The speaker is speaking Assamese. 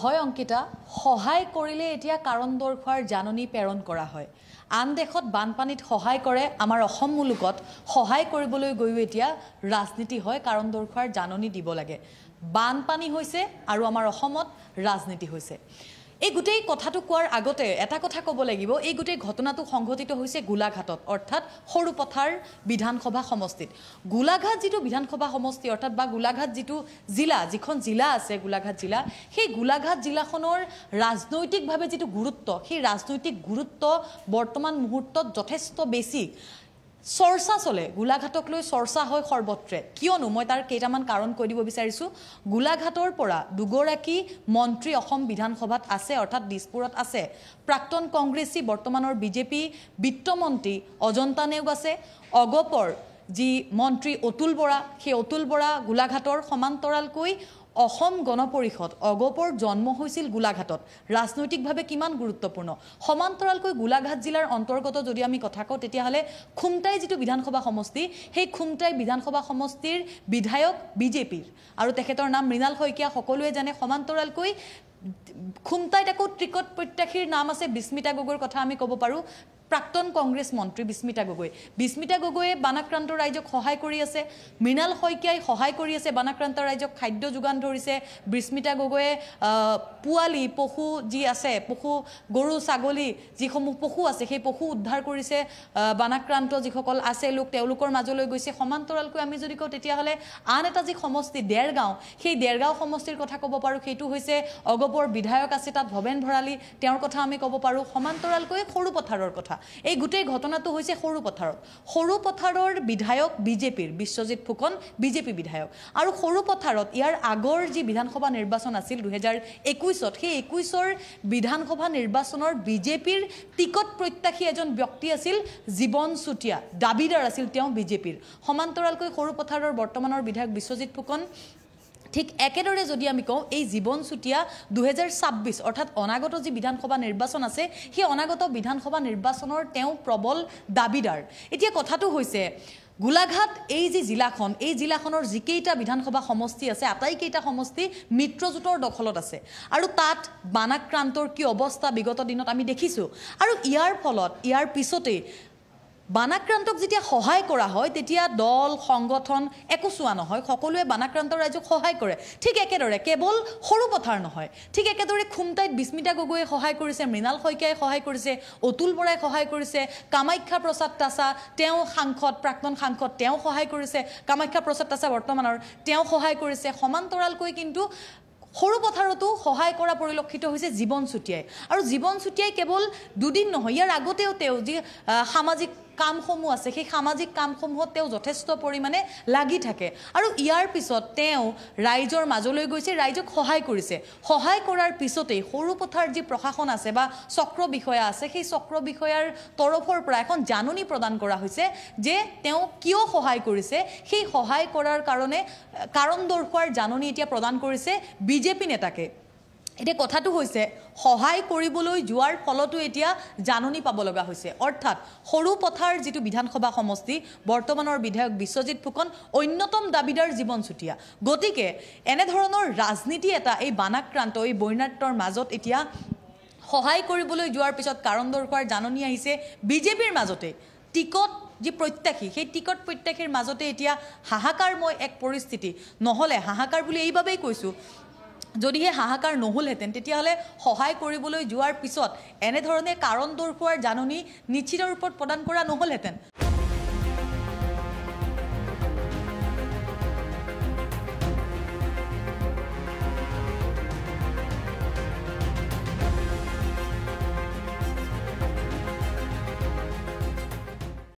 হয় অংকিতা সহায় কৰিলে এতিয়া কাৰণ দৰ্শাৰ জাননী প্ৰেৰণ কৰা হয় আন দেশত বানপানীত সহায় কৰে আমাৰ অসম মুলুকত সহায় কৰিবলৈ গৈও এতিয়া ৰাজনীতি হয় কাৰণ দৰ্শাৰ জাননী দিব লাগে বানপানী হৈছে আৰু আমাৰ অসমত ৰাজনীতি হৈছে এই গুটেই কথাটো কোৱাৰ আগতে এটা কথা ক'ব লাগিব এই গুটেই ঘটনাটো সংঘটিত হৈছে গোলাঘাটত অৰ্থাৎ সৰুপথাৰ বিধানসভা সমষ্টিত গোলাঘাট যেটো বিধানসভা সমষ্টি অৰ্থাৎ বা গোলাঘাট যেটো জিলা যিখন জিলা আছে গোলাঘাট জিলা সেই গোলাঘাট জিলাখনৰ ৰাজনৈতিকভাৱে যেটো গুৰুত্ব সেই ৰাজনৈতিক গুৰুত্ব বৰ্তমান মুহূৰ্তত যথেষ্ট বেছি চৰ্চা চলে গোলাঘাটক লৈ চৰ্চা হয় সৰ্বত্ৰে কিয়নো মই তাৰ কেইটামান কাৰণ কৈ দিব বিচাৰিছো গোলাঘাটৰ পৰা দুগৰাকী মন্ত্ৰী অসম বিধানসভাত আছে অৰ্থাৎ দিছপুৰত আছে প্ৰাক্তন কংগ্ৰেছী বৰ্তমানৰ বিজেপি বিত্তমন্ত্ৰী অজন্তা নেওগ আছে অগপৰ যি মন্ত্ৰী অতুল বৰা সেই অতুল বৰা গোলাঘাটৰ সমান্তৰালকৈ অসম গণ পৰিষদ অগপৰ জন্ম হৈছিল গোলাঘাটত ৰাজনৈতিকভাৱে কিমান গুৰুত্বপূৰ্ণ সমান্তৰালকৈ গোলাঘাট জিলাৰ অন্তৰ্গত যদি আমি কথা কওঁ তেতিয়া হলে খুমটাই যেটো বিধানসভা সমষ্টি সেই খুমটাই বিধানসভা সমষ্টিৰ বিধায়ক বিজেপিৰ আৰু তেখেতৰ নাম মৃণাল শইকীয়া সকলোৱে জানে সমান্তৰালকৈ খুমটাইত আকৌ ত্ৰিকট প্ৰত্যাশীৰ নাম আছে বিস্মিতা গগৈৰ কথা আমি ক'ব পাৰো প্ৰাক্তন কংগ্ৰেছ মন্ত্ৰী বিস্মিতা গগৈয়ে বানাক্ৰান্ত ৰাজ্যক সহায় কৰি আছে মৃণাল শইকীয়াই সহায় কৰি আছে বানাক্ৰান্ত ৰাজ্যক খাদ্য যোগান ধৰিছে বিস্মিতা গগৈয়ে পুৱালি পশু যি আছে পশু গৰু ছাগলী যিসমূহ পশু আছে সেই পশু উদ্ধাৰ কৰিছে বানাক্ৰান্ত যিসকল আছে লোক তেওঁলোকৰ মাজলৈ গৈছে সমান্তৰালকৈ আমি যদি কওঁ তেতিয়া হলে আন এটা যি সমষ্টি দেৰগাঁও সেই দেৰগাঁও সমষ্টিৰ কথা ক'ব পাৰো সেইটো হৈছে অগপৰ বিধায়ক আছে তাত ভবেন ভৰালী তেওঁৰ কথা আমি ক'ব পাৰো সমান্তৰালকৈ সৰুপথাৰৰ কথা এই গুটেই ঘটনাটো হৈছে সৰুপথাৰৰ বিধায়ক বিজেপিৰ বিশ্বজিৎ ফুকন বিজেপি বিধায়ক আৰু সৰুপথাৰত ইয়াৰ আগৰ যি বিধানসভা নিৰ্বাচন আছিল 2021ত সেই 21ৰ বিধানসভা নিৰ্বাচনৰ বিজেপিৰ টিকট প্ৰত্যাশী এজন ব্যক্তি আছিল জীৱন চুটিয়া দাবিদাৰ আছিল তেওঁ বিজেপিৰ সমান্তৰালকৈ সৰুপথাৰৰ বৰ্তমানৰ বিধায়ক বিশ্বজিৎ ফুকন ঠিক একেদৰে যদি আমি কওঁ এই জীৱন চুটিয়া 2026 অৰ্থাৎ অনাগত যি বিধানসভা নিৰ্বাচন আছে সেই অনাগত বিধানসভা নিৰ্বাচনৰ তেওঁ প্ৰবল দাবিদাৰ এতিয়া কথাটো হৈছে গোলাঘাট এই যে জিলাখন এই জিলাখনৰ যিকেইটা বিধানসভা সমষ্টি আছে আটাইকেইটা সমষ্টি মিত্ৰজোঁটৰ দখলত আছে আৰু তাত বানাক্ৰান্তৰ কি অৱস্থা বিগত দিনত আমি দেখিছো আৰু ইয়াৰ ফলত ইয়াৰ পিছতে বানাক্ৰান্তক যেতিয়া সহায় কৰা হয় তেতিয়া দল সংগঠন একো চোৱা নহয় সকলোৱে বানাক্ৰান্ত ৰাজ্যক সহায় কৰে ঠিক একেদৰে কেৱল সৰুপথাৰ নহয় ঠিক একেদৰে খুমটাইত বিস্মিতা গগৈয়ে সহায় কৰিছে মৃণাল শইকীয়াই সহায় কৰিছে অতুল বৰাই সহায় কৰিছে কামাখ্যা প্ৰসাদ তাছা তেওঁ সাংসদ প্ৰাক্তন সাংসদ তেওঁ সহায় কৰিছে কামাখ্যা প্ৰসাদ তাছা বৰ্তমানৰ তেওঁ সহায় কৰিছে সমান্তৰালকৈ কিন্তু সৰুপথাৰতো সহায় কৰা পৰিলক্ষিত হৈছে জীৱন চুটিয়াই আৰু জীৱন চুটিয়াই কেৱল দুদিন নহয় ইয়াৰ আগতেও তেওঁ যি সামাজিক কামসমূহ আছে সেই সামাজিক কামসমূহত তেওঁ যথেষ্ট পৰিমাণে লাগি থাকে আৰু ইয়াৰ পিছত তেওঁ ৰাইজৰ মাজলৈ গৈছে ৰাইজক সহায় কৰিছে সহায় কৰাৰ পিছতেই সৰুপথাৰ যি প্ৰশাসন আছে বা চক্ৰ বিষয়া আছে সেই চক্ৰ বিষয়াৰ তৰফৰ পৰা এখন জাননী প্ৰদান কৰা হৈছে যে তেওঁ কিয় সহায় কৰিছে সেই সহায় কৰাৰ কাৰণে কাৰণ দৰ্শোৱাৰ জাননী এতিয়া প্ৰদান কৰিছে বিজেপি নেতাকে এতিয়া কথাটো হৈছে সহায় কৰিবলৈ যোৱাৰ ফলতো এতিয়া জাননী পাব লগা হৈছে অৰ্থাৎ সৰুপথাৰ যেটো বিধানসভা সমষ্টি বৰ্তমানৰ বিধায়ক বিশ্বজিৎ ফুকন অন্যতম দাবিদাৰ জীৱন চুটিয়া গতিকে এনে ধৰণৰ ৰাজনীতি এটা এই বানাক্ৰান্ত এই বৈনাট্যৰ মাজত এতিয়া সহায় কৰিবলৈ যোৱাৰ পিছত কাৰণ দৰ্শোৱাৰ জাননী আহিছে বিজেপিৰ মাজতে টিকট যি প্ৰত্যাশী সেই টিকট প্ৰত্যাশীৰ মাজতে এতিয়া হাহাকাৰময় এক পৰিস্থিতি নহলে হাহাকাৰ বুলি এইবাবেই কৈছো যদিহে হাহাকাৰ নহলহেঁতেন তেতিয়াহলে সহায় কৰিবলৈ যোৱাৰ পিছত এনে ধৰণে কাৰণ দৰ্শোৱাৰ জাননী নিশ্চিত ৰূপত প্ৰদান কৰা নহলহেঁতেন